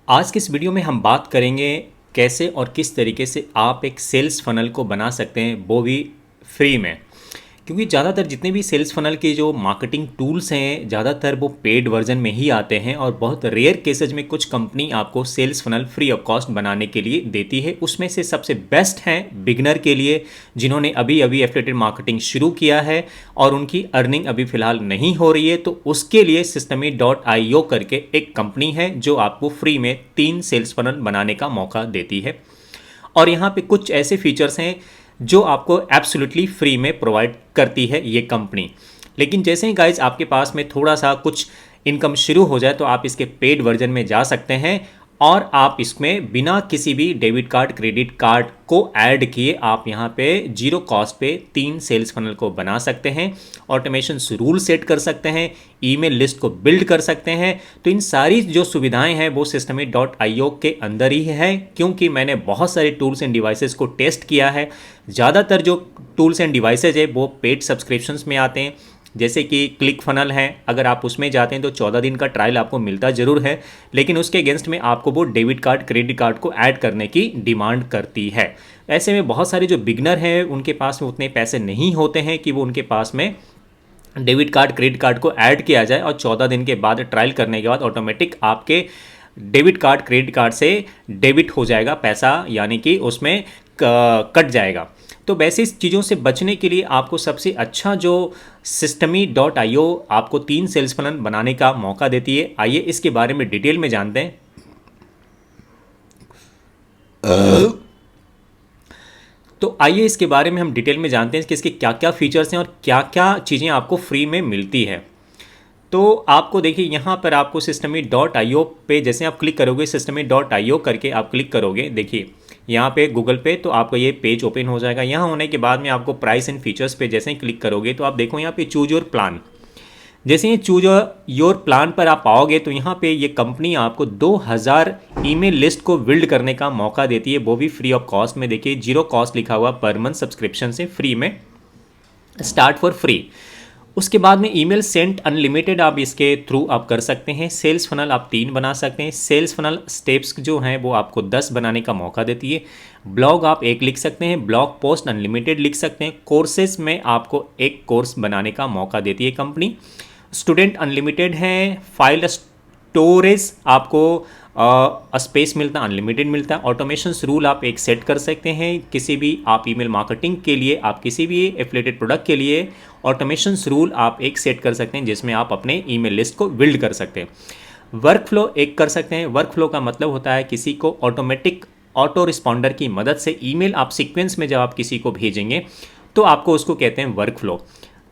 आज के इस वीडियो में हम बात करेंगे कैसे और किस तरीके से आप एक सेल्स फनल को बना सकते हैं, वो भी फ्री में। क्योंकि ज़्यादातर जितने भी सेल्स फनल के जो मार्केटिंग टूल्स हैं, ज़्यादातर वो पेड वर्जन में ही आते हैं और बहुत रेयर केसेज में कुछ कंपनी आपको sales funnel free of cost बनाने के लिए देती है। उसमें से सबसे बेस्ट हैं बिगनर के लिए, जिन्होंने अभी अभी एफिलिएटेड मार्केटिंग शुरू किया है और उनकी अर्निंग अभी फ़िलहाल नहीं हो रही है। तो उसके लिए Systemy.io करके एक कंपनी है जो आपको फ्री में 3 सेल्स फनल बनाने का मौका देती है। और यहाँ पे कुछ ऐसे फीचर्स हैं जो आपको एब्सोल्युटली फ्री में प्रोवाइड करती है ये कंपनी। लेकिन जैसे ही गाइज आपके पास में थोड़ा सा कुछ इनकम शुरू हो जाए तो आप इसके पेड वर्जन में जा सकते हैं और आप इसमें बिना किसी भी डेबिट कार्ड क्रेडिट कार्ड को ऐड किए आप यहाँ पे जीरो कॉस्ट पे 3 सेल्स फनल को बना सकते हैं, ऑटोमेशन रूल सेट कर सकते हैं, ईमेल लिस्ट को बिल्ड कर सकते हैं। तो इन सारी जो सुविधाएं हैं वो Systemy.io के अंदर ही है, क्योंकि मैंने बहुत सारे टूल्स एंड डिवाइसेस को टेस्ट किया है। ज़्यादातर जो टूल्स एंड डिवाइसेज है वो पेड सब्सक्रिप्शंस में आते हैं, जैसे कि क्लिक फनल है। अगर आप उसमें जाते हैं तो 14 दिन का ट्रायल आपको मिलता ज़रूर है, लेकिन उसके अगेंस्ट में आपको वो डेबिट कार्ड क्रेडिट कार्ड को ऐड करने की डिमांड करती है। ऐसे में बहुत सारे जो बिगनर हैं उनके पास में उतने पैसे नहीं होते हैं कि वो उनके पास में डेबिट कार्ड क्रेडिट कार्ड को ऐड किया जाए और 14 दिन के बाद ट्रायल करने के बाद ऑटोमेटिक आपके डेबिट कार्ड क्रेडिट कार्ड से डेबिट हो जाएगा पैसा, यानी कि उसमें कट जाएगा। तो वैसी चीज़ों से बचने के लिए आपको सबसे अच्छा जो Systemy.io आपको 3 सेल्स फनल बनाने का मौका देती है। आइए इसके बारे में डिटेल में जानते हैं। तो आइए इसके बारे में हम डिटेल में जानते हैं कि इसके क्या क्या फीचर्स हैं और क्या क्या चीज़ें आपको फ्री में मिलती है। तो आपको देखिए यहाँ पर आपको Systemy.io पे जैसे आप क्लिक करोगे, Systemy.io करके आप क्लिक करोगे, देखिए यहाँ पे गूगल पे, तो आपका ये पेज ओपन हो जाएगा। यहाँ होने के बाद में आपको प्राइस एंड फीचर्स पे जैसे ही क्लिक करोगे तो आप देखो यहाँ पे चूज योर प्लान। जैसे ही चूज योर प्लान पर आप आओगे तो यहाँ पे ये कंपनी आपको 2000 ईमेल लिस्ट को बिल्ड करने का मौका देती है, वो भी फ्री ऑफ कॉस्ट में। देखिए जीरो कॉस्ट लिखा हुआ, पर मंथ सब्सक्रिप्शन से फ्री में, स्टार्ट फॉर फ्री। उसके बाद में ईमेल सेंट अनलिमिटेड आप इसके थ्रू आप कर सकते हैं। सेल्स फनल आप 3 बना सकते हैं। सेल्स फनल स्टेप्स जो हैं वो आपको 10 बनाने का मौका देती है। ब्लॉग आप 1 लिख सकते हैं, ब्लॉग पोस्ट अनलिमिटेड लिख सकते हैं। कोर्सेज में आपको 1 कोर्स बनाने का मौका देती है कंपनी। स्टूडेंट अनलिमिटेड है। फाइल स्टोरेज आपको स्पेस मिलता है, अनलिमिटेड मिलता है। ऑटोमेशन रूल आप 1 सेट कर सकते हैं। किसी भी आप ईमेल मार्केटिंग के लिए, आप किसी भी एफिलिएटेड प्रोडक्ट के लिए ऑटोमेशन रूल आप 1 सेट कर सकते हैं, जिसमें आप अपने ईमेल लिस्ट को बिल्ड कर सकते हैं। वर्क फ्लो 1 कर सकते हैं। वर्क फ्लो का मतलब होता है किसी को ऑटोमेटिक ऑटो रिस्पॉन्डर की मदद से ईमेल आप सीक्वेंस में जब आप किसी को भेजेंगे तो आपको उसको कहते हैं वर्क फ्लो।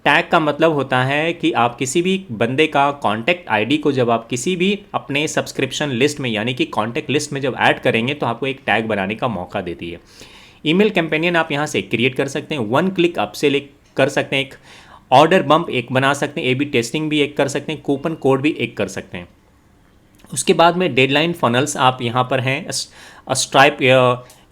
टैग का मतलब होता है कि आप किसी भी बंदे का कॉन्टैक्ट आईडी को जब आप किसी भी अपने सब्सक्रिप्शन लिस्ट में, यानी कि कॉन्टैक्ट लिस्ट में जब ऐड करेंगे तो आपको एक टैग बनाने का मौका देती है। ईमेल कैंपेनियन आप यहाँ से क्रिएट कर सकते हैं। 1 क्लिक अपसेल कर सकते हैं। एक ऑर्डर बम्प 1 बना सकते हैं। A/B टेस्टिंग भी 1 कर सकते हैं। कूपन कोड भी 1 कर सकते हैं। उसके बाद में डेडलाइन फनल्स आप यहाँ पर हैं। स्ट्राइप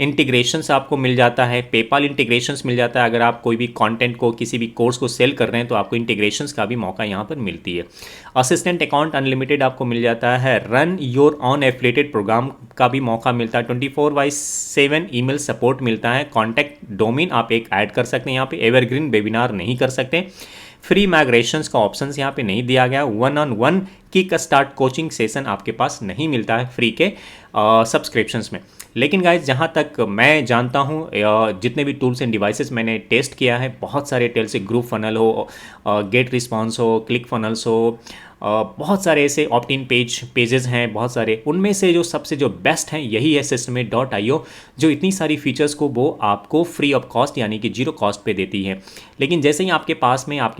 इंटीग्रेशंस आपको मिल जाता है। पेपाल इंटीग्रेशंस मिल जाता है। अगर आप कोई भी कंटेंट को, किसी भी कोर्स को सेल कर रहे हैं तो आपको इंटीग्रेशंस का भी मौका यहाँ पर मिलती है। असिस्टेंट अकाउंट अनलिमिटेड आपको मिल जाता है। Run your own affiliated program का भी मौका मिलता है। 24/7 ईमेल सपोर्ट मिलता है। कॉन्टैक्ट डोमेन आप 1 ऐड कर सकते हैं। यहाँ पे एवरग्रीन वेबिनार नहीं कर सकते। फ्री माइग्रेशंस का ऑप्शंस यहाँ पे नहीं दिया गया। 1-on-1 kick start coaching session आपके पास नहीं मिलता है फ्री के सब्सक्रिप्शंस में। लेकिन गाइज जहाँ तक मैं जानता हूँ, जितने भी टूल्स एंड डिवाइसेस मैंने टेस्ट किया है, बहुत सारे टेल से ग्रुप फनल हो, गेट रिस्पॉन्स हो, क्लिक फनल्स हो, बहुत सारे ऐसे ऑप्ट इन पेजेस हैं बहुत सारे। उनमें से जो सबसे जो बेस्ट हैं यही है Systemy.io, जो इतनी सारी फीचर्स को वो आपको फ्री ऑफ कॉस्ट यानी कि जीरो कॉस्ट पे देती है। लेकिन जैसे ही आपके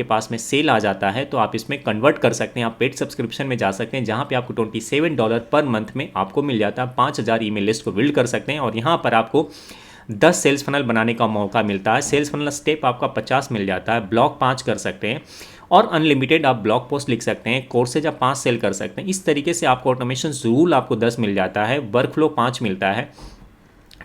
पास में सेल आ जाता है तो आप इसमें कन्वर्ट कर सकते हैं। आप पेड सब्सक्रिप्शन में जा सकते हैं, जहाँ पे आपको $27 पर मंथ में आपको मिल जाता है। 5000 ईमेल लिस्ट को बिल्ड कर सकते हैं और यहाँ पर आपको 10 सेल्स फनल बनाने का मौका मिलता है। सेल्स फनल स्टेप आपका 50 मिल जाता है। ब्लॉग 5 कर सकते हैं और अनलिमिटेड आप ब्लॉग पोस्ट लिख सकते हैं। कोर्सेज आप 5 सेल कर सकते हैं। इस तरीके से आपको ऑटोमेशन रूल आपको 10 मिल जाता है। वर्क फ्लो 5 मिलता है।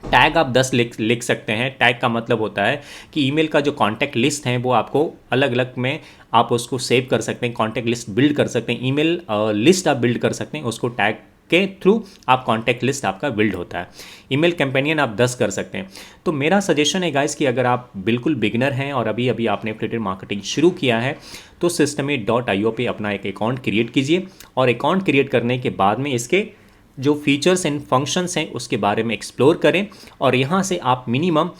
टैग आप 10 लिख सकते हैं। टैग का मतलब होता है कि ईमेल का जो कॉन्टैक्ट लिस्ट है वो आपको अलग अलग में आप उसको सेव कर सकते हैं, कॉन्टैक्ट लिस्ट बिल्ड कर सकते हैं। ईमेल लिस्ट आप बिल्ड कर सकते हैं, उसको टैग के थ्रू आप कॉन्टैक्ट लिस्ट आपका बिल्ड होता है। ईमेल कैंपेनियन आप 10 कर सकते हैं। तो मेरा सजेशन है गाइस कि अगर आप बिल्कुल बिगिनर हैं और अभी अभी आपने एफिलिएटेड मार्केटिंग शुरू किया है तो Systeme.io पे अपना एक अकाउंट क्रिएट कीजिए और अकाउंट क्रिएट करने के बाद में इसके जो फीचर्स एंड फंक्शंस हैं उसके बारे में एक्सप्लोर करें और यहाँ से आप मिनिमम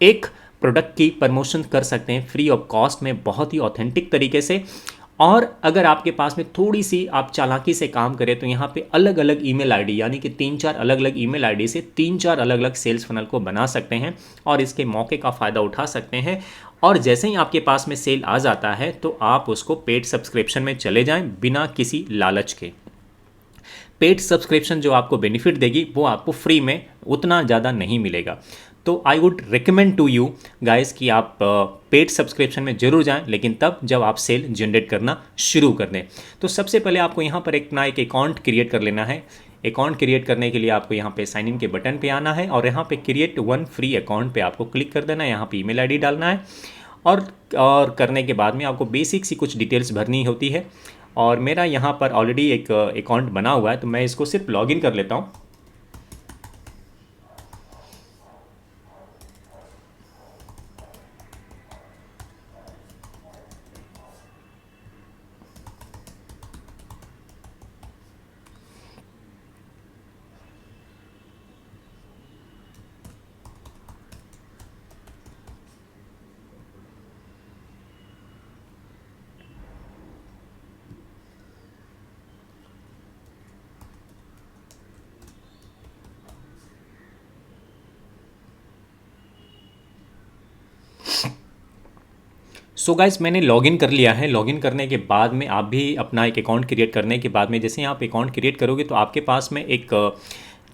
एक प्रोडक्ट की प्रमोशन कर सकते हैं फ्री ऑफ कॉस्ट में, बहुत ही ऑथेंटिक तरीके से। और अगर आपके पास में थोड़ी सी आप चालाकी से काम करें तो यहाँ पे अलग अलग ईमेल आईडी यानी कि 3-4 अलग अलग ईमेल आईडी से 3-4 अलग अलग सेल्स फनल को बना सकते हैं और इसके मौके का फ़ायदा उठा सकते हैं। और जैसे ही आपके पास में सेल आ जाता है तो आप उसको पेड सब्सक्रिप्शन में चले जाएं बिना किसी लालच के। पेड सब्सक्रिप्शन जो आपको बेनिफिट देगी वो आपको फ्री में उतना ज़्यादा नहीं मिलेगा। तो I would recommend to you guys कि आप पेड सब्सक्रिप्शन में जरूर जाएं, लेकिन तब जब आप सेल जनरेट करना शुरू कर दें। तो सबसे पहले आपको यहाँ पर एक अकाउंट क्रिएट कर लेना है। अकाउंट क्रिएट करने के लिए आपको यहाँ पे साइन इन के बटन पे आना है और यहाँ पे क्रिएट वन फ्री अकाउंट पे आपको क्लिक कर देना है। यहाँ पे ईमेल आईडी डालना है और करने के बाद में आपको बेसिक सी कुछ डिटेल्स भरनी होती है। और मेरा यहाँ पर ऑलरेडी एक अकाउंट बना हुआ है तो मैं इसको सिर्फ लॉगिन कर लेता हूँ। सो गाइस मैंने लॉगिन कर लिया है। लॉगिन करने के बाद में आप भी अपना एक अकाउंट क्रिएट करने के बाद में जैसे ही आप अकाउंट क्रिएट करोगे तो आपके पास में एक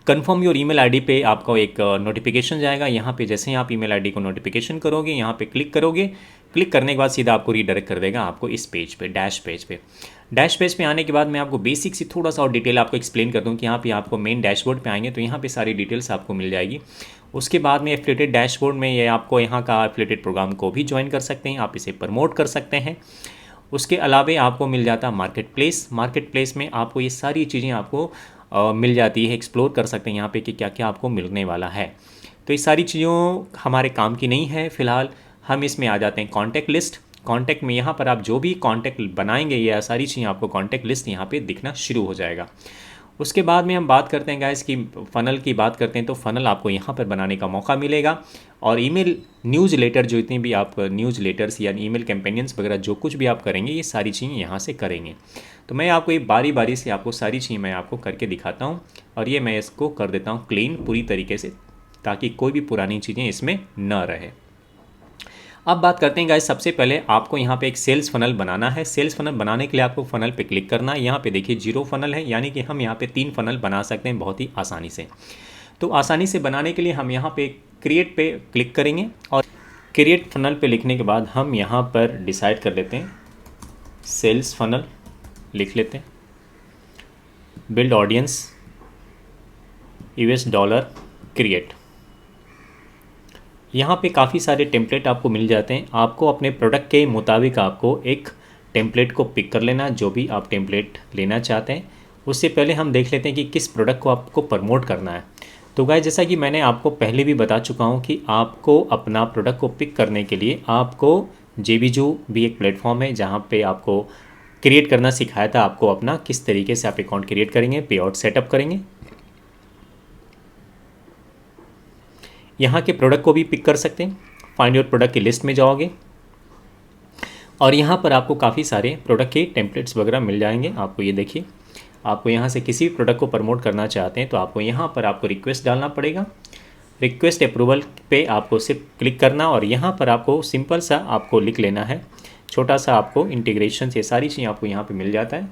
कन्फर्म योर ईमेल आईडी पे आपको एक नोटिफिकेशन जाएगा। यहाँ पे जैसे ही आप ईमेल आईडी को नोटिफिकेशन करोगे यहाँ पे क्लिक करोगे, क्लिक करने के बाद सीधा आपको रीडायरेक्ट कर देगा आपको इस पेज पे, डैश पेज पे आने के बाद मैं आपको बेसिक सी थोड़ा सा और डिटेल आपको एक्सप्लेन कर दूँ कि यहाँ पे आपको मेन डैशबोर्ड पे आएंगे तो यहाँ पे सारी डिटेल्स आपको मिल जाएगी। उसके बाद में एफिलिएटेड डैशबोर्ड में ये आपको यहाँ का एफिलिएटेड प्रोग्राम को भी ज्वाइन कर सकते हैं, आप इसे प्रमोट कर सकते हैं। उसके अलावा आपको मिल जाता मार्केट प्लेस में आपको ये सारी चीज़ें आपको मिल जाती है, एक्सप्लोर कर सकते हैं यहाँ पे कि क्या क्या आपको मिलने वाला है। तो ये सारी चीज़ों हमारे काम की नहीं है फ़िलहाल। हम इसमें आ जाते हैं कॉन्टैक्ट लिस्ट। कॉन्टैक्ट में यहाँ पर आप जो भी कॉन्टैक्ट बनाएंगे ये सारी चीज़ें आपको कॉन्टैक्ट लिस्ट यहाँ पे दिखना शुरू हो जाएगा। उसके बाद में हम बात करते हैं गाइस कि फ़नल की बात करते हैं तो फ़नल आपको यहाँ पर बनाने का मौका मिलेगा और ईमेल न्यूज़लेटर जो इतनी भी आप न्यूज़लेटर्स या ईमेल कैंपेनियंस वगैरह जो कुछ भी आप करेंगे ये सारी चीज़ें यहाँ से करेंगे। तो मैं आपको ये बारी बारी से आपको सारी चीज़ें मैं आपको करके दिखाता हूँ और ये मैं इसको कर देता हूँ क्लीन पूरी तरीके से ताकि कोई भी पुरानी चीज़ें इसमें न रहे। अब बात करते हैं गाइस, सबसे पहले आपको यहाँ पे एक सेल्स फनल बनाना है। सेल्स फनल बनाने के लिए आपको फनल पे क्लिक करना है। यहाँ पे देखिए 0 फनल है यानी कि हम यहाँ पे 3 फनल बना सकते हैं बहुत ही आसानी से। तो आसानी से बनाने के लिए हम यहाँ पे क्रिएट पे क्लिक करेंगे और क्रिएट फनल पे लिखने के बाद हम यहाँ पर डिसाइड कर लेते हैं सेल्स फनल लिख लेते हैं, बिल्ड ऑडियंस $, क्रिएट। यहाँ पे काफ़ी सारे टेम्पलेट आपको मिल जाते हैं। आपको अपने प्रोडक्ट के मुताबिक आपको एक टेम्पलेट को पिक कर लेना, जो भी आप टेम्पलेट लेना चाहते हैं। उससे पहले हम देख लेते हैं कि किस प्रोडक्ट को आपको प्रमोट करना है। तो गाइस जैसा कि मैंने आपको पहले भी बता चुका हूँ कि आपको अपना प्रोडक्ट को पिक करने के लिए आपको JBJoo भी एक प्लेटफॉर्म है जहाँ पे आपको क्रिएट करना सिखाया था, आपको अपना किस तरीके से आप अकाउंट क्रिएट करेंगे, पे आउट सेटअप करेंगे। यहाँ के प्रोडक्ट को भी पिक कर सकते हैं। फाइंड योर प्रोडक्ट की लिस्ट में जाओगे और यहाँ पर आपको काफ़ी सारे प्रोडक्ट के टेम्पलेट्स वगैरह मिल जाएंगे। आपको ये देखिए, आपको यहाँ से किसी भी प्रोडक्ट को प्रमोट करना चाहते हैं तो आपको यहाँ पर आपको रिक्वेस्ट डालना पड़ेगा। रिक्वेस्ट अप्रूवल पे आपको सिर्फ क्लिक करना और यहाँ पर आपको सिंपल सा आपको लिख लेना है, छोटा सा आपको इंटीग्रेशन ये सारी चीज़ें आपको यहाँ पे मिल जाता है।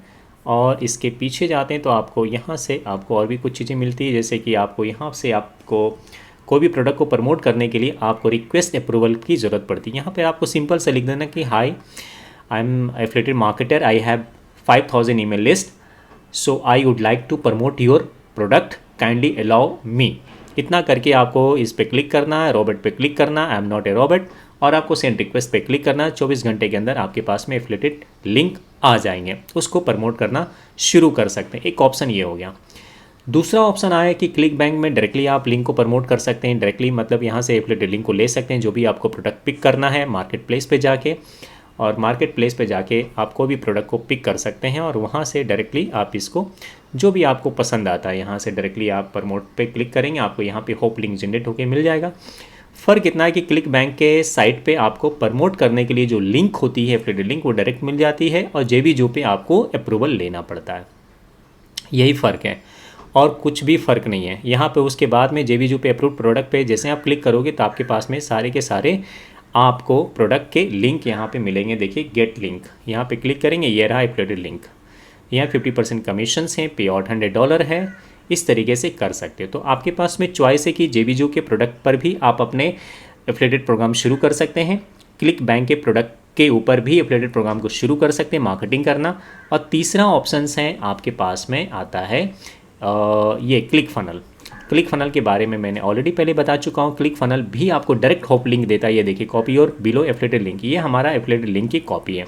और इसके पीछे जाते हैं तो आपको यहाँ से आपको और भी कुछ चीज़ें मिलती है, जैसे कि आपको यहाँ से आपको कोई भी प्रोडक्ट को प्रमोट करने के लिए आपको रिक्वेस्ट अप्रूवल की ज़रूरत पड़ती है। यहाँ पे आपको सिंपल से लिख देना कि hi, I am affiliated marketer, I have 5000 email list, so I would like to promote your product, kindly allow me. इतना करके आपको इस पर क्लिक करना है, रॉबर्ट पे क्लिक करना, I am not a Robert, और आपको सेंड रिक्वेस्ट पे क्लिक करना है। 24 घंटे के अंदर आपके पास में एफिलिएटेड लिंक आ जाएंगे, उसको प्रमोट करना शुरू कर सकते हैं। एक ऑप्शन ये हो गया। दूसरा ऑप्शन आया कि क्लिक बैंक में डायरेक्टली आप लिंक को प्रमोट कर सकते हैं। डायरेक्टली मतलब यहाँ से एफिलिएटेड लिंक को ले सकते हैं, जो भी आपको प्रोडक्ट पिक करना है मार्केट प्लेस पे जाके, और मार्केट प्लेस पे जाके आप कोई भी प्रोडक्ट को पिक कर सकते हैं और वहाँ से डायरेक्टली आप इसको जो भी आपको पसंद आता है यहाँ से डायरेक्टली आप प्रमोट पे क्लिक करेंगे, आपको यहाँ पे होप लिंक जनरेट होकर मिल जाएगा। फ़र्क इतना है कि क्लिक बैंक के साइट पे आपको प्रमोट करने के लिए जो लिंक होती है एफिलिएटेड लिंक वो डायरेक्ट मिल जाती है, और जेबीजो पे आपको अप्रूवल लेना पड़ता है। यही फ़र्क है और कुछ भी फ़र्क नहीं है यहाँ पे। उसके बाद में जेबीजो पे अप्रूव प्रोडक्ट पे जैसे आप क्लिक करोगे तो आपके पास में सारे के सारे आपको प्रोडक्ट के लिंक यहाँ पे मिलेंगे। देखिए गेट लिंक, यहाँ पे क्लिक करेंगे, ये रहा एफिलिएटेड लिंक। यहाँ 50% कमीशंस हैं, पे आउट $100 है। इस तरीके से कर सकते हो। तो आपके पास में चॉइस है कि जेबीजो के प्रोडक्ट पर भी आप अपने एफिलिएटेड प्रोग्राम शुरू कर सकते हैं, क्लिक बैंक के प्रोडक्ट के ऊपर भी एफिलिएटेड प्रोग्राम को शुरू कर सकते हैं मार्केटिंग करना। और तीसरा ऑप्शंस है आपके पास में आता है ये क्लिक फनल। क्लिक फनल के बारे में मैंने ऑलरेडी पहले बता चुका हूँ। क्लिक फनल भी आपको डायरेक्ट होप लिंक देता है। ये देखिए कॉपी और बिलो एफिलिएटेड लिंक, ये हमारा एफिलिएटेड लिंक की कॉपी है,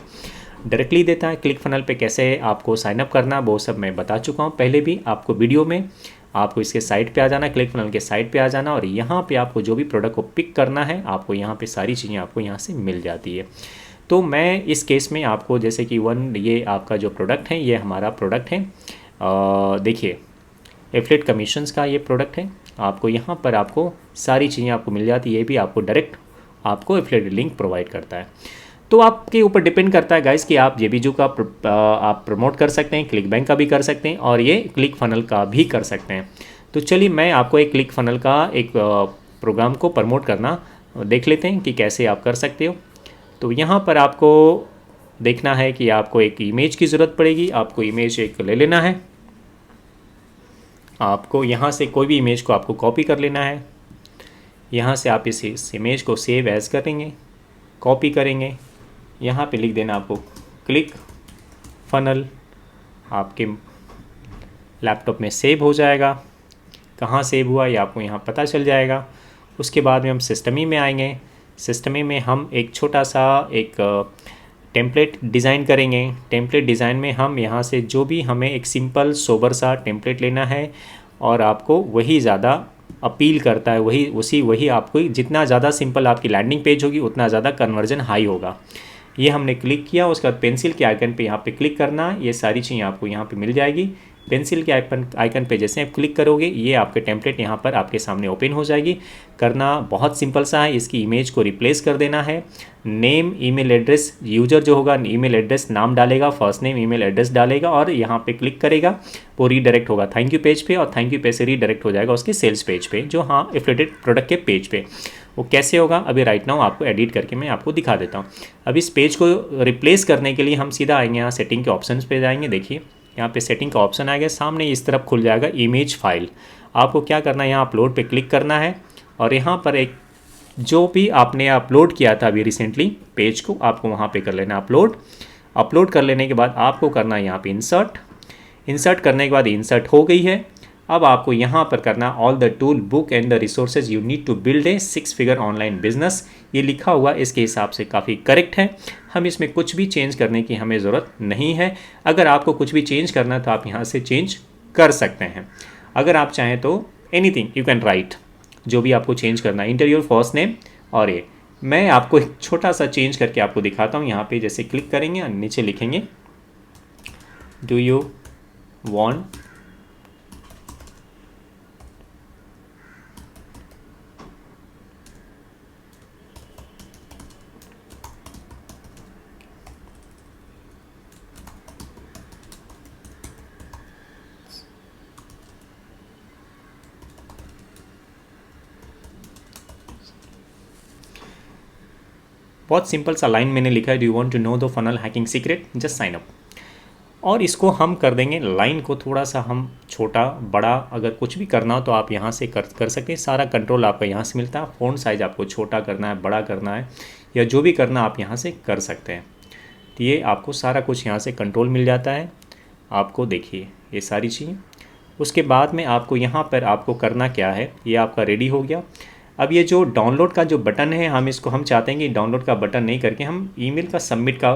डायरेक्टली देता है। क्लिक फनल पे कैसे आपको साइनअप करना वो सब मैं बता चुका हूँ पहले भी आपको वीडियो में। आपको इसके साइट पे आ जाना, क्लिक फनल के साइट पे आ जाना, और यहाँ पे आपको जो भी प्रोडक्ट को पिक करना है आपको यहाँ पे सारी चीज़ें आपको यहाँ से मिल जाती है। तो मैं इस केस में आपको जैसे कि ये आपका जो प्रोडक्ट है ये हमारा प्रोडक्ट है, देखिए एफिलिएट कमीशंस का ये प्रोडक्ट है। आपको यहाँ पर आपको सारी चीज़ें आपको मिल जाती है, ये भी आपको डायरेक्ट आपको एफिलिएट लिंक प्रोवाइड करता है। तो आपके ऊपर डिपेंड करता है गाइस कि आप जेबीजो का आप प्रमोट कर सकते हैं, क्लिक बैंक का भी कर सकते हैं और ये क्लिक फनल का भी कर सकते हैं। तो चलिए मैं आपको एक क्लिक फनल का एक प्रोग्राम को प्रमोट करना देख लेते हैं कि कैसे आप कर सकते हो। तो यहाँ पर आपको देखना है कि आपको एक इमेज की ज़रूरत पड़ेगी। आपको इमेज एक ले लेना है, आपको यहाँ से कोई भी इमेज को आपको कॉपी कर लेना है। यहाँ से आप इस इमेज को सेव एज करेंगे, कॉपी करेंगे, यहाँ पे लिख देना आपको क्लिक फनल, आपके लैपटॉप में सेव हो जाएगा। कहाँ सेव हुआ ये आपको यहाँ पता चल जाएगा। उसके बाद में हम सिस्टमी में आएंगे। सिस्टमी में हम एक छोटा सा एक टेम्पलेट डिज़ाइन करेंगे। टेम्पलेट डिज़ाइन में हम यहाँ से जो भी हमें एक सिंपल सोबर सा टेम्पलेट लेना है और आपको वही ज़्यादा अपील करता है, वही आपको जितना ज़्यादा सिंपल आपकी लैंडिंग पेज होगी उतना ज़्यादा कन्वर्जन हाई होगा। ये हमने क्लिक किया, उसके बाद पेंसिल के आइकन पे यहाँ पे क्लिक करना, ये सारी चीज़ें आपको यहाँ पे मिल जाएगी। पेंसिल के आइकन पे जैसे आप क्लिक करोगे ये आपके टेम्पलेट यहाँ पर आपके सामने ओपन हो जाएगी। करना बहुत सिंपल सा है, इसकी इमेज को रिप्लेस कर देना है। नेम, ईमेल एड्रेस, यूजर जो होगा ईमेल एड्रेस नाम डालेगा, फर्स्ट नेम ईमेल एड्रेस डालेगा और यहाँ पे क्लिक करेगा, वो रीडायरेक्ट होगा थैंक यू पेज पे, और थैंक यू पेज से रीडायरेक्ट हो जाएगा उसके सेल्स पेज पे, जो हाँ एफिलिएटेड प्रोडक्ट के पेज पे। वो कैसे होगा अभी राइट नाउ आपको एडिट करके मैं आपको दिखा देता हूँ। अब इस पेज को रिप्लेस करने के लिए हम सीधा आएंगे, यहाँ सेटिंग के ऑप्शन पे जाएंगे। देखिए यहाँ पे सेटिंग का ऑप्शन आएगा, सामने इस तरफ खुल जाएगा इमेज फाइल। आपको क्या करना है, यहाँ अपलोड पे क्लिक करना है और यहाँ पर एक जो भी आपने अपलोड किया था अभी रिसेंटली पेज को आपको वहाँ पे कर लेना अपलोड कर लेने के बाद आपको करना है यहाँ पे इंसर्ट करने के बाद इंसर्ट हो गई है। अब आपको यहाँ पर करना all the tool book and the resources you need to build a 6 figure online business. ये लिखा हुआ इसके हिसाब से काफ़ी करेक्ट है। हम इसमें कुछ भी चेंज करने की हमें ज़रूरत नहीं है। अगर आपको कुछ भी चेंज करना है तो आप यहाँ से चेंज कर सकते हैं। अगर आप चाहें तो एनीथिंग यू कैन राइट, जो भी आपको चेंज करना है, इंटर फर्स्ट नेम। और ये मैं आपको एक छोटा सा चेंज करके आपको दिखाता हूँ। यहाँ पे जैसे क्लिक करेंगे और नीचे लिखेंगे डू यू वांट बहुत सिंपल सा लाइन मैंने लिखा है, do you want to know the funnel hacking secret, just sign up. और इसको हम कर देंगे लाइन को थोड़ा सा हम छोटा बड़ा, अगर कुछ भी करना हो तो आप यहाँ से कर सकते हैं। सारा कंट्रोल आपका यहाँ से मिलता है। फ़ॉन्ट साइज़ आपको छोटा करना है, बड़ा करना है, या जो भी करना आप यहाँ से कर सकते हैं। तो ये आपको सारा कुछ यहाँ से कंट्रोल मिल जाता है। आपको देखिए ये सारी चीज़ें। उसके बाद में आपको यहाँ पर आपको करना क्या है, ये आपका रेडी हो गया। अब ये जो डाउनलोड का जो बटन है हम चाहते हैं कि डाउनलोड का बटन नहीं करके हम ईमेल का सबमिट का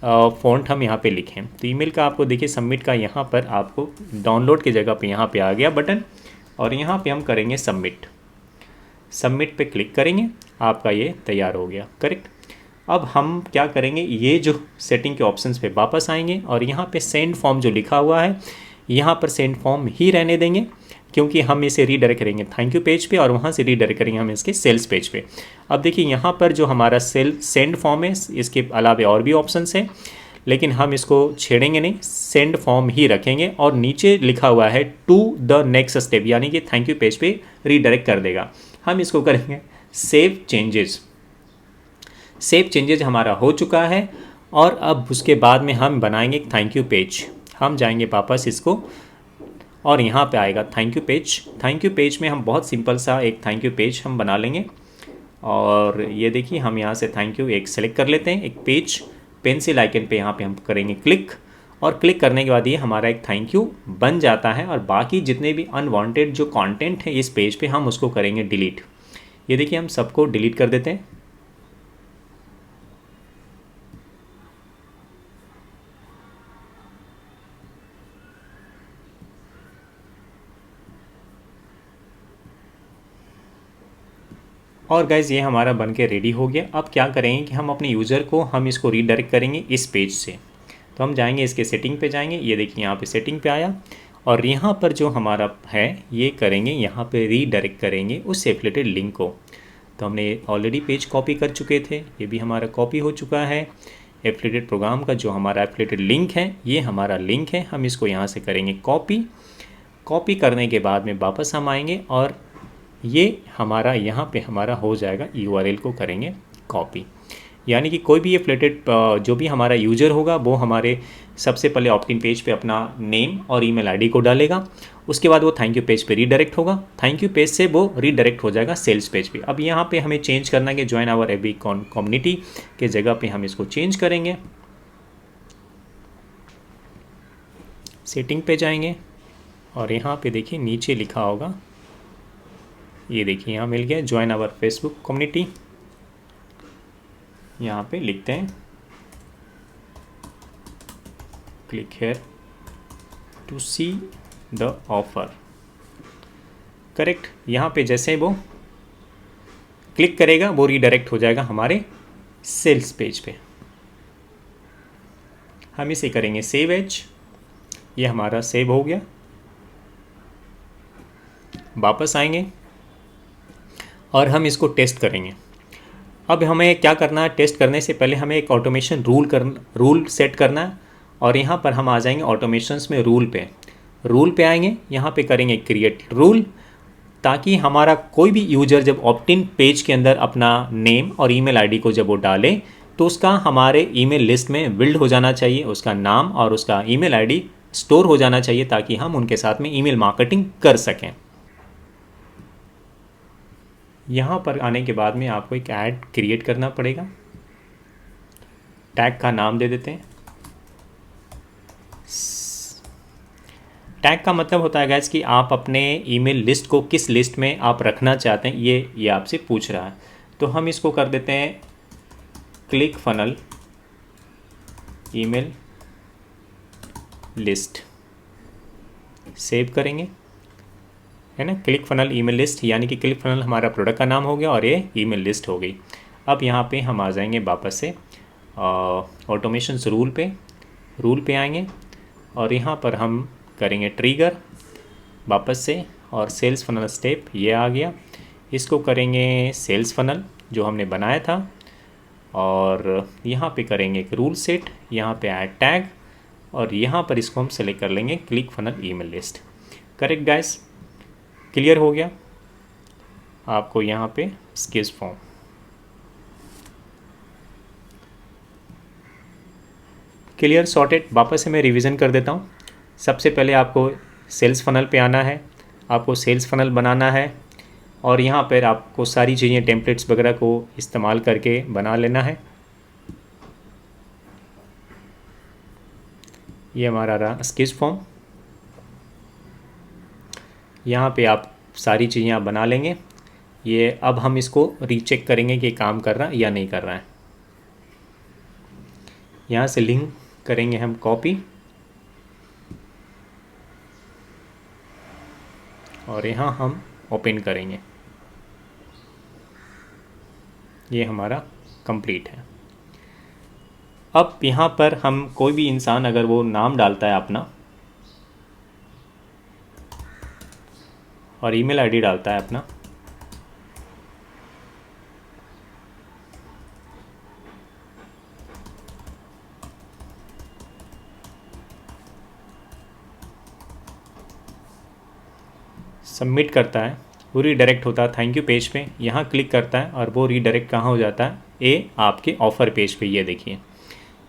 फ़ॉन्ट हम यहाँ पे लिखें। तो ईमेल का आपको देखिए सबमिट का यहाँ पर आपको डाउनलोड की जगह पे यहाँ पे आ गया बटन, और यहाँ पे हम करेंगे सबमिट। सबमिट पे क्लिक करेंगे, आपका ये तैयार हो गया। करेक्ट। अब हम क्या करेंगे, ये जो सेटिंग के ऑप्शंस पे वापस आएंगे और यहाँ पे सेंड फॉर्म जो लिखा हुआ है यहाँ पर सेंड फॉर्म ही रहने देंगे, क्योंकि हम इसे रीडायरेक्ट करेंगे थैंक यू पेज पे और वहाँ से रीडायरेक्ट करेंगे हम इसके सेल्स पेज पे। अब देखिए यहाँ पर जो हमारा सेंड फॉर्म है, इसके अलावा और भी ऑप्शंस हैं, लेकिन हम इसको छेड़ेंगे नहीं, सेंड फॉर्म ही रखेंगे। और नीचे लिखा हुआ है टू द नेक्स्ट स्टेप, यानी कि थैंक यू पेज पे रीडायरेक्ट कर देगा। हम इसको करेंगे सेव चेंजेस। सेव चेंजेस हमारा हो चुका है, और अब उसके बाद में हम बनाएंगे थैंक यू पेज। हम जाएंगे वापस इसको, और यहाँ पे आएगा thank you page. Thank you page में हम बहुत सिंपल सा एक थैंक यू पेज हम बना लेंगे। और ये देखिए हम यहाँ से थैंक यू एक सेलेक्ट कर लेते हैं, एक पेज, पेंसिल आइकन पे यहाँ पे हम करेंगे क्लिक, और क्लिक करने के बाद ये हमारा एक थैंक यू बन जाता है। और बाकी जितने भी अनवांटेड जो कंटेंट है इस पेज पे हम उसको करेंगे डिलीट। ये देखिए हम सबको डिलीट कर देते हैं। और गाइज़ ये हमारा बन के रेडी हो गया। अब क्या करेंगे कि हम अपने यूज़र को हम इसको रीडायरेक्ट करेंगे इस पेज से। तो हम जाएंगे इसके सेटिंग पे जाएंगे, ये देखिए यहाँ पे सेटिंग पे आया, और यहाँ पर जो हमारा है ये करेंगे, यहाँ पे रीडायरेक्ट करेंगे उस एफिलिएटेड लिंक को। तो हमने ऑलरेडी पेज कॉपी कर चुके थे, ये भी हमारा कॉपी हो चुका है। एफिलिएटेड प्रोग्राम का जो हमारा एफिलिएटेड लिंक है, ये हमारा लिंक है, हम इसको यहाँ से करेंगे कॉपी। कॉपी करने के बाद में वापस हम आएंगे और ये हमारा यहाँ पे हमारा हो जाएगा, यूआरएल को करेंगे कॉपी। यानी कि कोई भी एफिलिएटेड जो भी हमारा यूज़र होगा वो हमारे सबसे पहले ऑप्टिन पेज पे अपना नेम और ईमेल आईडी को डालेगा, उसके बाद वो थैंक यू पेज पे रीडायरेक्ट होगा, थैंक यू पेज से वो रीडायरेक्ट हो जाएगा सेल्स पेज पे। अब यहाँ पे हमें चेंज करना है कि ज्वाइन आवर एबी कम्युनिटी के जगह पे हम इसको चेंज करेंगे। सेटिंग पे जाएंगे और यहाँ पे देखिए नीचे लिखा होगा, ये देखिए यहाँ मिल गया ज्वाइन आवर फेसबुक कम्युनिटी। यहाँ पे लिखते हैं click here to see the offer. Correct. यहाँ पे जैसे वो क्लिक करेगा वो रीडायरेक्ट हो जाएगा हमारे सेल्स पेज पे। हम इसे करेंगे सेव एज, ये हमारा सेव हो गया। वापस आएंगे और हम इसको टेस्ट करेंगे। अब हमें क्या करना है, टेस्ट करने से पहले हमें एक ऑटोमेशन रूल सेट करना है, और यहाँ पर हम आ जाएंगे ऑटोमेशंस में रूल पे आएंगे, यहाँ पे करेंगे क्रिएट रूल, ताकि हमारा कोई भी यूजर जब ऑप्टिन पेज के अंदर अपना नेम और ईमेल आईडी को जब वो डाले तो उसका हमारे ईमेल लिस्ट में बिल्ड हो जाना चाहिए, उसका नाम और उसका ईमेल आईडी स्टोर हो जाना चाहिए, ताकि हम उनके साथ में ईमेल मार्केटिंग कर सकें। यहाँ पर आने के बाद में आपको एक ऐड क्रिएट करना पड़ेगा। टैग का नाम दे देते हैं। टैग का मतलब होता है गाइस कि आप अपने ईमेल लिस्ट को किस लिस्ट में आप रखना चाहते हैं, ये आपसे पूछ रहा है। तो हम इसको कर देते हैं click funnel email list. Save करेंगे, है ना, क्लिक फनल ईमेल लिस्ट, यानी कि क्लिक फनल हमारा प्रोडक्ट का नाम हो गया और ये ईमेल लिस्ट हो गई। अब यहाँ पे हम आ जाएंगे वापस से ऑटोमेशंस रूल पे आएंगे और यहाँ पर हम करेंगे ट्रिगर वापस से, और सेल्स फनल स्टेप ये आ गया, इसको करेंगे सेल्स फनल जो हमने बनाया था, और यहाँ पे करेंगे एक रूल सेट, यहाँ पे ऐड टैग, और यहाँ पर इसको हम सेलेक्ट कर लेंगे click funnel email list. Correct guys, clear हो गया आपको यहाँ पे स्केच फॉर्म। Clear sorted. वापस से मैं रिवीजन कर देता हूँ। सबसे पहले आपको सेल्स फनल पे आना है, आपको सेल्स फनल बनाना है, और यहाँ पर आपको सारी चीज़ें टेम्पलेट्स वगैरह को इस्तेमाल करके बना लेना है। ये हमारा रहा स्केच फॉर्म। यहाँ पे आप सारी चीज़ें आप बना लेंगे। ये अब हम इसको रीचेक करेंगे कि काम कर रहा है या नहीं कर रहा है। यहाँ से लिंक करेंगे हम कॉपी और यहाँ हम ओपन करेंगे। ये हमारा कंप्लीट है। अब यहाँ पर हम कोई भी इंसान अगर वो नाम डालता है अपना और ईमेल आईडी डालता है अपना, सबमिट करता है, वो रीडायरेक्ट होता है थैंक यू पेज पे। यहाँ क्लिक करता है और वो रीडायरेक्ट कहाँ हो जाता है, ये आपके ऑफ़र पेज पे। ये देखिए,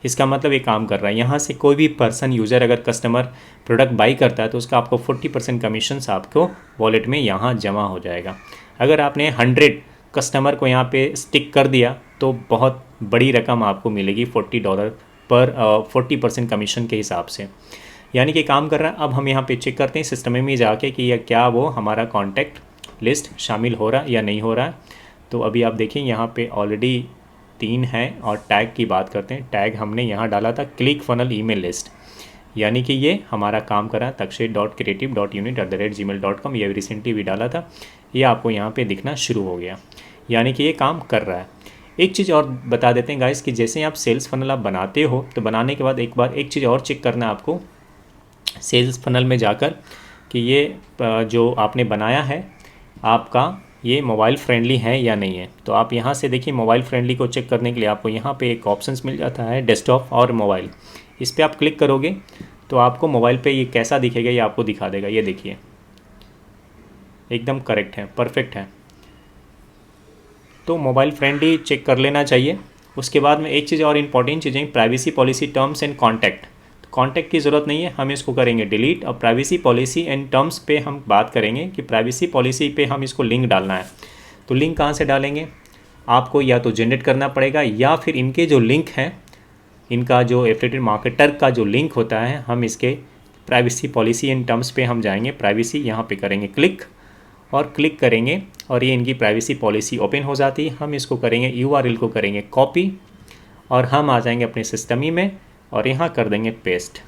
इसका मतलब ये काम कर रहा है। यहाँ से कोई भी पर्सन यूज़र अगर कस्टमर प्रोडक्ट बाई करता है तो उसका आपको 40% कमीशंस आपको वॉलेट में यहाँ जमा हो जाएगा। अगर आपने 100 कस्टमर को यहाँ पे स्टिक कर दिया तो बहुत बड़ी रकम आपको मिलेगी, $40 पर 40% कमीशन के हिसाब से, यानी कि काम कर रहा है। अब हम यहाँ पे चेक करते हैं सिस्टम में जाके कि यह क्या वो हमारा कॉन्टैक्ट लिस्ट शामिल हो रहा है या नहीं हो रहा है। तो अभी आप देखिए यहाँ पे ऑलरेडी 3 है। और टैग की बात करते हैं, टैग हमने यहाँ डाला था क्लिक फनल ईमेल लिस्ट, यानी कि ये हमारा काम कर रहा है। takshay.creative.unit@gmail.com, ये रिसेंटली भी डाला था, ये आपको यहाँ पे दिखना शुरू हो गया, यानी कि ये काम कर रहा है। एक चीज़ और बता देते हैं गाइस कि जैसे आप सेल्स फनल आप बनाते हो तो बनाने के बाद एक बार एक चीज़ और चेक करना है आपको सेल्स फनल में जाकर कि ये जो आपने बनाया है आपका ये मोबाइल फ्रेंडली है या नहीं है। तो आप यहाँ से देखिए, मोबाइल फ्रेंडली को चेक करने के लिए आपको यहाँ पे एक ऑप्शंस मिल जाता है डेस्कटॉप और मोबाइल। इस पर आप क्लिक करोगे तो आपको मोबाइल पे ये कैसा दिखेगा ये आपको दिखा देगा। ये देखिए एकदम करेक्ट है, परफेक्ट है। तो मोबाइल फ्रेंडली चेक कर लेना चाहिए। उसके बाद में एक चीज़ और इम्पॉर्टेंट चीज़ें, privacy policy terms and contact. Contact की ज़रूरत नहीं है, हम इसको करेंगे डिलीट। और प्राइवेसी पॉलिसी एंड टर्म्स पे हम बात करेंगे कि प्राइवेसी पॉलिसी पे हम इसको लिंक डालना है। तो लिंक कहाँ से डालेंगे, आपको या तो जनरेट करना पड़ेगा या फिर इनके जो लिंक हैं, इनका जो एफिलिएटेड मार्केटर का जो लिंक होता है, हम इसके प्राइवेसी पॉलिसी एंड टर्म्स पे हम जाएंगे। प्राइवेसी यहाँ पे करेंगे क्लिक और क्लिक करेंगे और ये इनकी प्राइवेसी पॉलिसी ओपन हो जाती है। हम इसको करेंगे URL को करेंगे कॉपी और हम आ जाएंगे अपने सिस्टम ही में और यहाँ कर देंगे पेस्ट,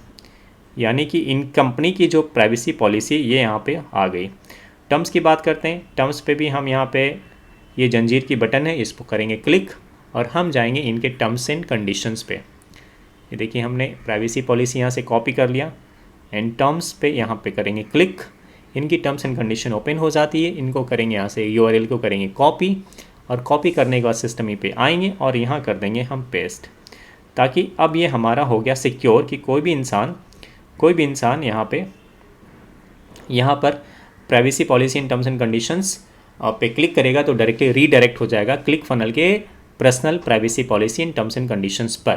यानी कि इन कंपनी की जो प्राइवेसी पॉलिसी ये यहाँ पे आ गई। टर्म्स की बात करते हैं, टर्म्स पे भी हम यहाँ पे ये जंजीर की बटन है, इसको करेंगे क्लिक और हम जाएंगे इनके टर्म्स एंड कंडीशंस पे। ये देखिए हमने प्राइवेसी पॉलिसी यहाँ से कॉपी कर लिया एंड टर्म्स पे यहाँ पे करेंगे क्लिक, इनकी टर्म्स एंड कंडीशन ओपन हो जाती है। इनको करेंगे यहाँ से URL को करेंगे कॉपी और कॉपी करने के बाद सिस्टम ही पे आएंगे और यहाँ कर देंगे हम पेस्ट, ताकि अब ये हमारा हो गया सिक्योर कि कोई भी इंसान यहाँ पर privacy policy and terms and conditions पे क्लिक करेगा तो डायरेक्टली रीडायरेक्ट हो जाएगा क्लिक फनल के personal privacy policy and terms and conditions पर।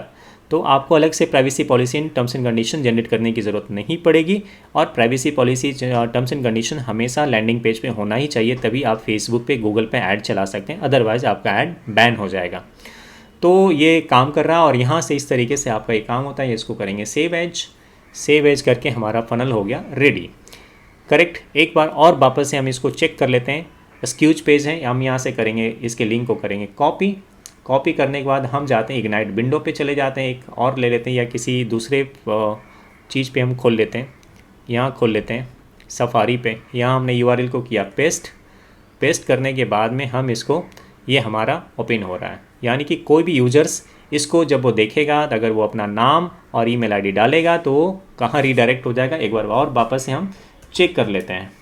तो आपको अलग से privacy policy and terms and condition generate करने की ज़रूरत नहीं पड़ेगी। और privacy policy terms and condition हमेशा लैंडिंग पेज पे होना ही चाहिए, तभी आप फेसबुक पे गूगल पे ऐड चला सकते हैं, अदरवाइज़ आपका ऐड बैन हो जाएगा। तो ये काम कर रहा है और यहाँ से इस तरीके से आपका ये काम होता है। इसको करेंगे सेव एज करके हमारा फनल हो गया रेडी। करेक्ट। एक बार और वापस से हम इसको चेक कर लेते हैं। एक्सक्यूज पेज है, हम यहाँ से करेंगे इसके लिंक को करेंगे कॉपी करने के बाद हम जाते हैं इग्नाइट विंडो पे चले जाते हैं, एक और ले लेते हैं या किसी दूसरे चीज़ पे हम खोल लेते हैं। यहाँ खोल लेते हैं सफारी पे, यहाँ हमने URL को किया पेस्ट करने के बाद में हम इसको, ये हमारा ओपन हो रहा है। यानी कि कोई भी यूजर्स इसको जब वो देखेगा अगर वो अपना नाम और ईमेल आईडी डालेगा तो कहाँ रीडायरेक्ट हो जाएगा, एक बार और वापस से हम चेक कर लेते हैं।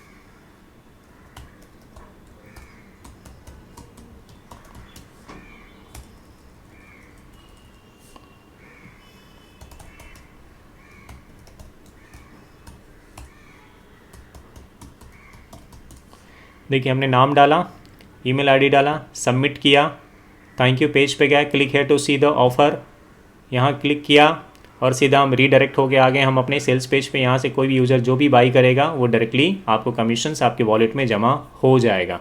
देखिए हमने नाम डाला, ईमेल आईडी डाला, सबमिट किया, थैंक यू पेज पे गया, क्लिक है टू सी द ऑफ़र, यहाँ क्लिक किया और सीधा हम रीडायरेक्ट हो गए आगे हम अपने सेल्स पेज पे। यहाँ से कोई भी यूज़र जो भी बाई करेगा वो डायरेक्टली आपको कमीशंस आपके वॉलेट में जमा हो जाएगा।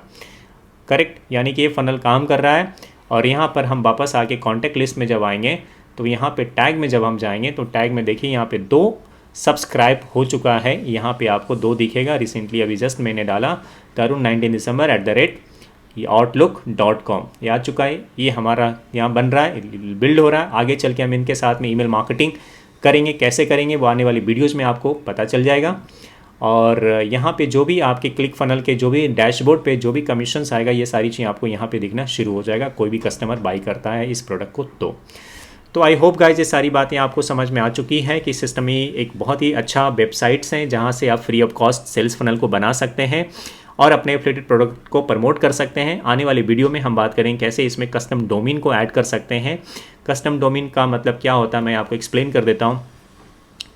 करेक्ट, यानी कि ये फ़नल काम कर रहा है। और यहाँ पर हम वापस आके कॉन्टैक्ट लिस्ट में जब आएंगे तो यहाँ पे टैग में जब हम जाएंगे तो टैग में देखिए यहाँ पे 2 सब्सक्राइब हो चुका है, यहाँ पे आपको 2 दिखेगा। रिसेंटली अभी जस्ट मैंने डाला तरुण 19 दिसंबर ये outlook.com ये आ चुका है, ये हमारा यहाँ बन रहा है, बिल्ड हो रहा है। आगे चल के हम इनके साथ में ईमेल मार्केटिंग करेंगे, कैसे करेंगे वो आने वाली वीडियोज़ में आपको पता चल जाएगा। और यहाँ पे जो भी आपके क्लिक फनल के जो भी डैशबोर्ड पे जो भी कमीशंस आएगा, ये सारी चीज़ें आपको यहाँ पे दिखना शुरू हो जाएगा, कोई भी कस्टमर बाई करता है इस प्रोडक्ट को। तो आई होप गाइज ये सारी बातें आपको समझ में आ चुकी है कि सिस्टमी एक बहुत ही अच्छा वेबसाइट्स हैं जहाँ से आप free of cost sales funnel को बना सकते हैं और अपने एफिलिएटेड प्रोडक्ट को प्रमोट कर सकते हैं। आने वाली वीडियो में हम बात करें कैसे इसमें कस्टम डोमेन को ऐड कर सकते हैं। कस्टम डोमेन का मतलब क्या होता है मैं आपको एक्सप्लेन कर देता हूँ।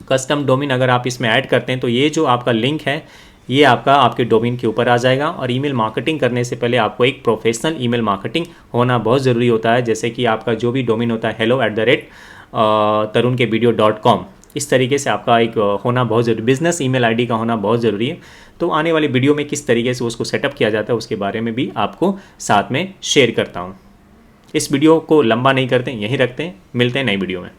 कस्टम डोमेन अगर आप इसमें ऐड करते हैं तो ये जो आपका लिंक है ये आपके डोमेन के ऊपर आ जाएगा। और ईमेल मार्केटिंग करने से पहले आपको एक प्रोफेशनल ईमेल मार्केटिंग होना बहुत ज़रूरी होता है। जैसे कि आपका जो भी डोमेन होता है hello@tarunkevideo.com, इस तरीके से आपका एक होना बहुत ज़रूरी, बिजनेस ईमेल आईडी का होना बहुत ज़रूरी है। तो आने वाली वीडियो में किस तरीके से उसको सेटअप किया जाता है उसके बारे में भी आपको साथ में शेयर करता हूँ। इस वीडियो को लंबा नहीं करते, यहीं रखते हैं, मिलते हैं नई वीडियो में।